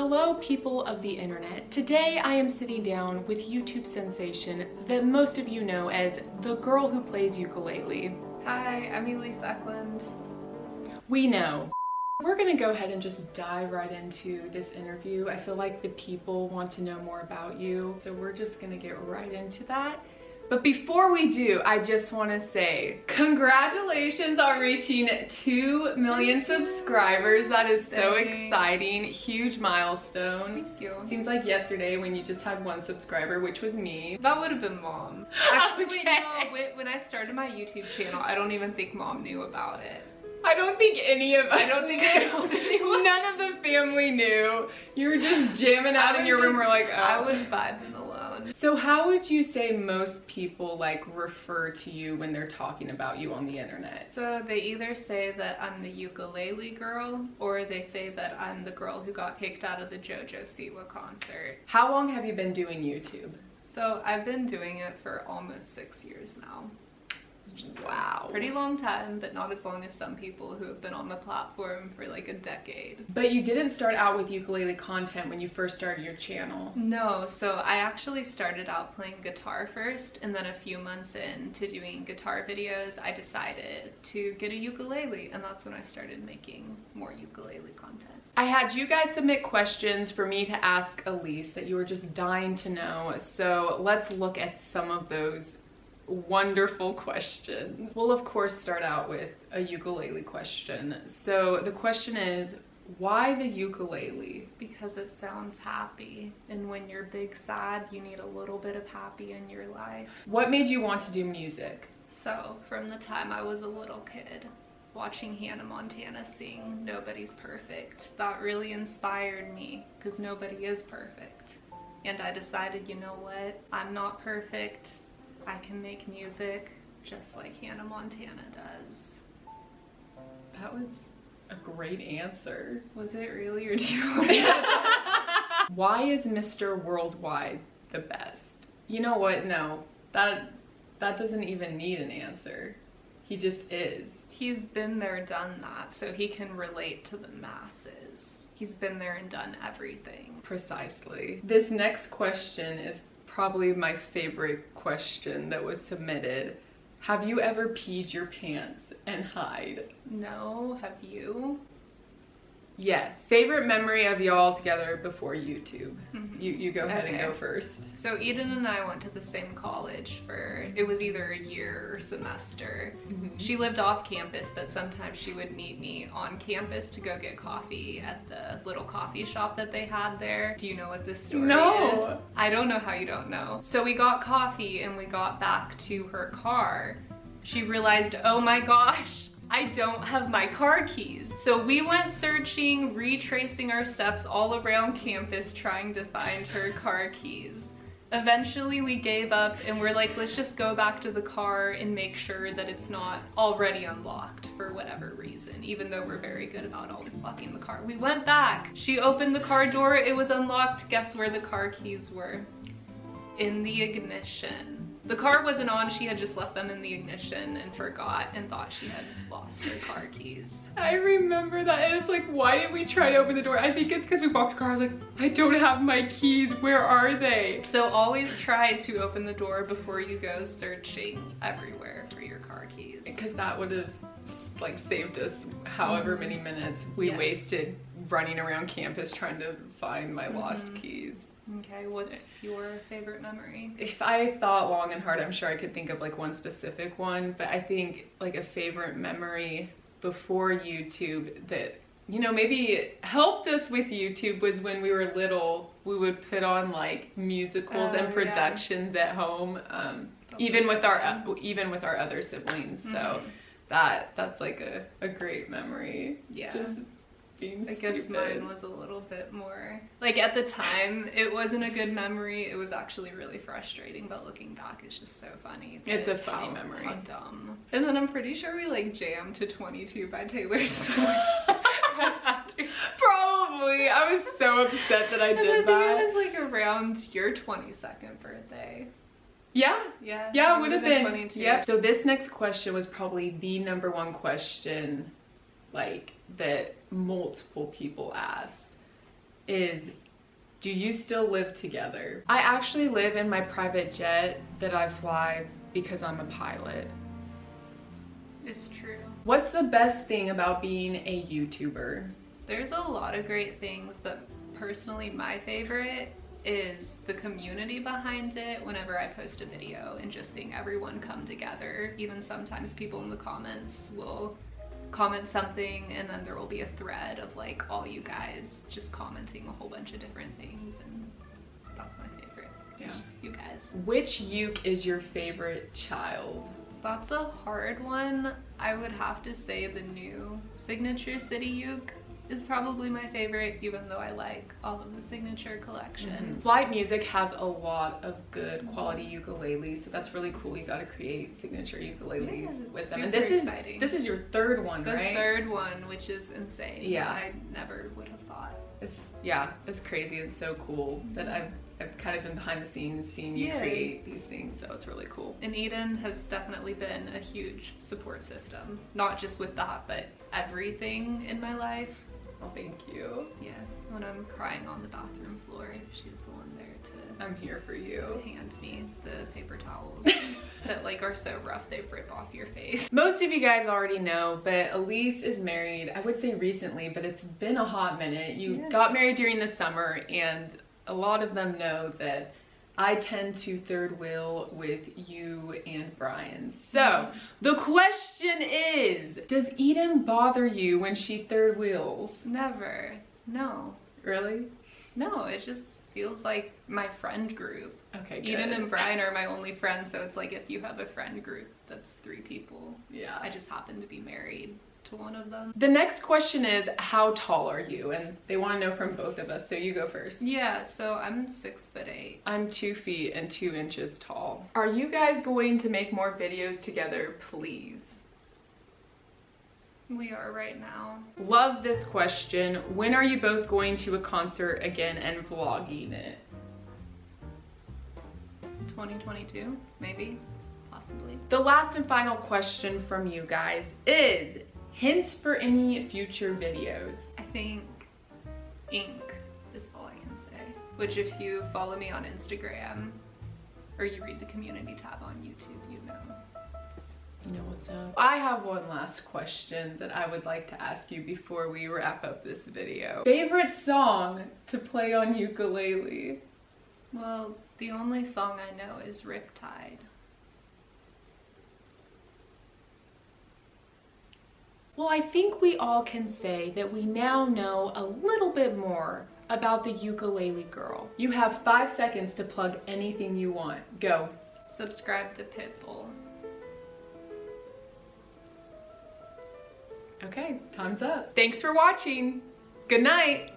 Hello, people of the internet. Today I am sitting down with YouTube sensation that most of you know as the girl who plays ukulele. Hi, I'm Ecklund. We know. We're gonna go ahead and just dive right into this interview. I feel like the people want to know more about you, so we're just gonna get right into that. But before we do, I just want to say congratulations on reaching 2 million subscribers. That is so exciting. Huge milestone. Thank you. Seems like yesterday when you just had 1 subscriber, which was me. That would have been Mom. Actually, Okay. no, when I started my YouTube channel, I don't even think Mom knew about it. I don't think any of us, I don't think I told anyone. None of the family knew. You were just jamming out in your room. We're like, oh. I was vibing alone. So how would you say most people like refer to you when they're talking about you on the internet? So they either say that I'm the ukulele girl, or they say that I'm the girl who got kicked out of the JoJo Siwa concert. How long have you been doing YouTube? So I've been doing it for almost 6 years now. Wow. Pretty long time, but not as long as some people who have been on the platform for like a decade. But you didn't start out with ukulele content when you first started your channel. No, so I actually started out playing guitar first, and then a few months into doing guitar videos, I decided to get a ukulele, and that's when I started making more ukulele content. I had you guys submit questions for me to ask Elise that you were just dying to know, so let's look at some of those wonderful questions. We'll of course start out with a ukulele question. So the question is, why the ukulele? Because it sounds happy, and when you're big sad, you need a little bit of happy in your life. What made you want to do music? So from the time I was a little kid, watching Hannah Montana sing Nobody's Perfect, that really inspired me, because nobody is perfect. And I decided, you know what, I'm not perfect. I can make music just like Hannah Montana does. That was a great answer. Was it really, or do you want to? Why is Mr. Worldwide the best? You know what? No, that doesn't even need an answer. He just is. He's been there, done that, so he can relate to the masses. He's been there and done everything. Precisely. This next question is probably my favorite question that was submitted. Have you ever peed your pants and hide? No, have you? Yes. Favorite memory of y'all together before YouTube? Mm-hmm. You go ahead and go first. So Eden and I went to the same college for, it was either a year or semester. Mm-hmm. She lived off campus, but sometimes she would meet me on campus to go get coffee at the little coffee shop that they had there. Do you know what this story is? I don't know how you don't know. So we got coffee and we got back to her car. She realized, oh my gosh, I don't have my car keys. So we went searching, retracing our steps all around campus trying to find her car keys. Eventually we gave up and we're like, let's just go back to the car and make sure that it's not already unlocked for whatever reason, even though we're very good about always locking the car. We went back. She opened the car door, it was unlocked. Guess where the car keys were? In the ignition. The car wasn't on, she had just left them in the ignition and forgot and thought she had lost her car keys. I remember that, and it's like, why did we try to open the door? I think it's because we walked the car, I was like, I don't have my keys, where are they? So always try to open the door before you go searching everywhere for your car keys. Because that would have like saved us however many minutes we wasted running around campus trying to find my lost keys. Okay, what's your favorite memory? If I thought long and hard, I'm sure I could think of like one specific one, but I think like a favorite memory before YouTube that, you know, maybe helped us with YouTube was when we were little, we would put on like musicals and productions at home, even with our other siblings. So that's like a great memory. Yeah. Just being I guess mine was a little bit more, like at the time, it wasn't a good memory. It was actually really frustrating, but looking back, it's just so funny. It's a funny memory. How dumb. And then I'm pretty sure we like jammed to 22 by Taylor Swift. Probably. I was so upset that I did that. I think it was like around your 22nd birthday. Yeah, it would have been 22. Yep. So this next question was probably the #1 question like that multiple people asked. is, do you still live together? I actually live in my private jet that I fly because I'm a pilot. It's true. What's the best thing about being a YouTuber? There's a lot of great things, but personally my favorite is the community behind it whenever I post a video and just seeing everyone come together. Even sometimes people in the comments will comment something and then there will be a thread of like all you guys just commenting a whole bunch of different things, and that's my favorite. Yeah. Just you guys. Which uke is your favorite child? That's a hard one. I would have to say the new Signature City uke is probably my favorite, even though I like all of the Signature collection. Flight Music has a lot of good quality ukuleles, so that's really cool. You got to create signature ukuleles with them. And this is your third one, right? The third one, which is insane. Yeah. I never would have thought. It's crazy. It's so cool that I've kind of been behind the scenes seeing you create these things, so it's really cool. And Eden has definitely been a huge support system, not just with that, but everything in my life. Oh, thank you. Yeah, when I'm crying on the bathroom floor, she's the one there to... I'm here for you. To hand me the paper towels that like are so rough they rip off your face. Most of you guys already know, but Elise is married, I would say recently, but it's been a hot minute. You got married during the summer, and a lot of them know that I tend to third wheel with you and Brian. So the question is, does Eden bother you when she third wheels? Never. No. Really? No, it just feels like my friend group. Okay, good. Eden and Brian are my only friends, so it's like if you have a friend group that's 3 people. Yeah. I just happen to be married to one of them. The next question is, how tall are you? And they want to know from both of us, so you go first. Yeah, so I'm 6'8". I'm 2 feet and 2 inches tall. Are you guys going to make more videos together, please? We are right now. Love this question. When are you both going to a concert again and vlogging it? 2022, maybe, possibly. The last and final question from you guys is, hints for any future videos? I think ink is all I can say. Which if you follow me on Instagram or you read the community tab on YouTube, you know. You know what's up. I have one last question that I would like to ask you before we wrap up this video. Favorite song to play on ukulele? Well, the only song I know is Riptide. Well, I think we all can say that we now know a little bit more about the Ukulele Girl. You have 5 seconds to plug anything you want. Go. Subscribe to Pitbull. Okay, time's up. Thanks for watching. Good night.